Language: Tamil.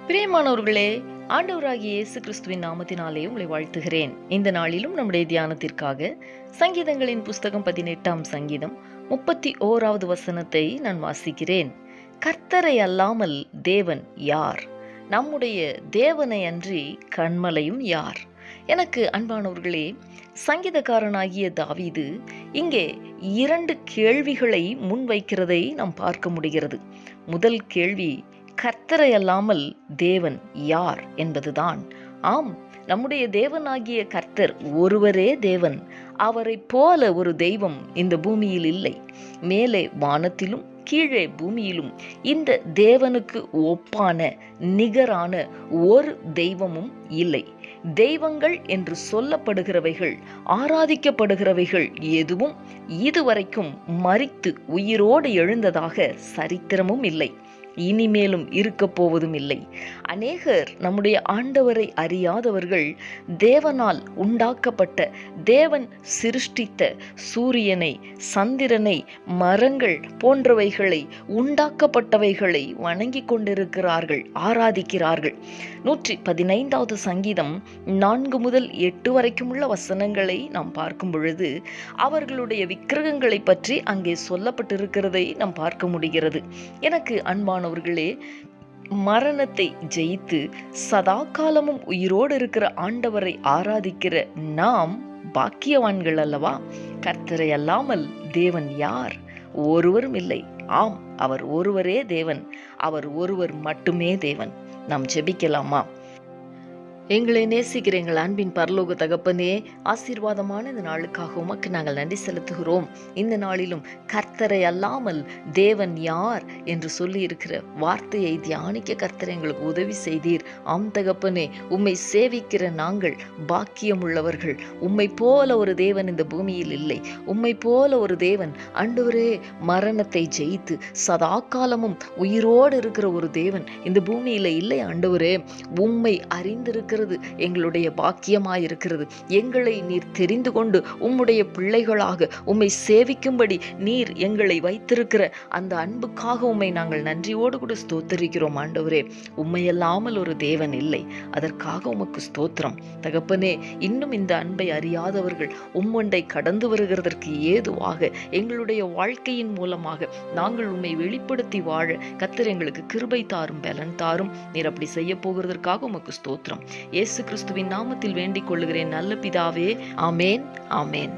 பிரியமானவர்களே, ஆண்டவராகிய இயேசு கிறிஸ்துவின் நாமத்தினாலே உங்களை வாழ்த்துகிறேன். இந்த நாளிலும் நம்முடைய தியானத்திற்காக சங்கீதங்களின் புஸ்தகம் 18ஆம் சங்கீதம் 31வது வசனத்தை நான் வாசிக்கிறேன். கர்த்தரை அல்லாமல் தேவன் யார்? நம்முடைய தேவனை அன்றி கன்மலையும் யார்? எனக்கு அன்பானவர்களே, சங்கீதக்காரனாகிய தாவீது இங்கே 2 கேள்விகளை முன்வைக்கிறதை நாம் பார்க்க முடிகிறது. முதல் கேள்வி, கர்த்தரை அல்லாமல் தேவன் யார் என்பதுதான். ஆம், நம்முடைய தேவனாகிய கர்த்தர் ஒருவரே தேவன். அவரை போல ஒரு தெய்வம் இந்த பூமியில் இல்லை. மேலே வானத்திலும் கீழே பூமியிலும் இந்த தேவனுக்கு ஒப்பான நிகரான ஒரு தெய்வமும் இல்லை. தெய்வங்கள் என்று சொல்லப்படுகிறவைகள், ஆராதிக்கப்படுகிறவைகள் எதுவும் இதுவரைக்கும் மரித்து உயிரோடு எழுந்ததாக சரித்திரமும் இல்லை, இனிமேலும் இருக்க போவதும் இல்லை. அநேகர் நம்முடைய ஆண்டவரை அறியாதவர்கள் தேவனால் உண்டாக்கப்பட்ட, தேவன் சிருஷ்டித்த சூரியனை, சந்திரனை, மரங்கள் போன்றவைகளை, உண்டாக்கப்பட்டவைகளை வணங்கி கொண்டிருக்கிறார்கள், ஆராதிக்கிறார்கள். 115வது சங்கீதம் 4 முதல் 8 வரைக்கும் உள்ள வசனங்களை நாம் பார்க்கும் பொழுது அவர்களுடைய விக்கிரகங்களை பற்றி அங்கே சொல்லப்பட்டிருக்கிறதை நாம் பார்க்க முடிகிறது. எனக்கு அன்பானவர்களே, மரணத்தை ஜெயித்து சதா காலமும் உயிரோடு இருக்கிற ஆண்டவரை ஆராதிக்கிற நாம் பாக்கியவான்கள் அல்லவா? கர்த்தரை அல்லாமல் தேவன் யார்? ஒருவரும் இல்லை. ஆம், அவர் ஒருவரே தேவன். அவர் ஒருவர் மட்டுமே தேவன். நாம் ஜெபிக்கலாமா? எங்களை நேசிக்கிற எங்கள் அன்பின் பரலோக தகப்பனே, ஆசீர்வாதமான இந்த நாளுக்காக உமக்கு நாங்கள் நன்றி செலுத்துகிறோம். இந்த நாளிலும் கர்த்தரை அல்லாமல் தேவன் யார் என்று சொல்லி இருக்கிற வார்த்தையை தியானிக்க கர்த்தரை எங்களுக்கு உதவி செய்தீர். ஆம் தகப்பனே, உம்மை சேவிக்கிற நாங்கள் பாக்கியம் உள்ளவர்கள். உம்மை போல ஒரு தேவன் இந்த பூமியில் இல்லை. உம்மை போல ஒரு தேவன் ஆண்டவரே மரணத்தை ஜெயித்து சதா காலமும் உயிரோடு இருக்கிற ஒரு தேவன் இந்த பூமியில இல்லை. ஆண்டவரே, உம்மை அறிந்திருக்கிற எங்களுடைய பாக்கியமாயிருக்கிறது. எங்களை நீர் தெரிந்து கொண்டு உம்முடைய பிள்ளைகளாக உம்மை சேவிக்கும்படி நீர் எங்களை வைத்திருக்கிற அந்த அன்புக்காக உம்மை நாங்கள் நன்றியோடு கூட ஸ்தோத்தரிக்கிறோம். ஆண்டவரே, உம்மையல்லாமல் ஒரு தேவன் இல்லை. அதற்காக உமக்கு ஸ்தோத்திரம் தகப்பனே. இன்னும் இந்த அன்பை அறியாதவர்கள் உம்மண்டை கடந்து வருகிறதற்கு ஏதுவாக எங்களுடைய வாழ்க்கையின் மூலமாக நாங்கள் உம்மை வெளிப்படுத்தி வாழ கர்த்தர் எங்களுக்கு கிருபை தாரும், பலன் தாரும். நீர் அப்படி செய்ய போகிறதற்காக உமக்கு ஸ்தோத்திரம். இயேசு கிறிஸ்துவின் நாமத்தில் வேண்டிக் கொள்ளுகிறேன் நல்ல பிதாவே. ஆமேன், ஆமேன்.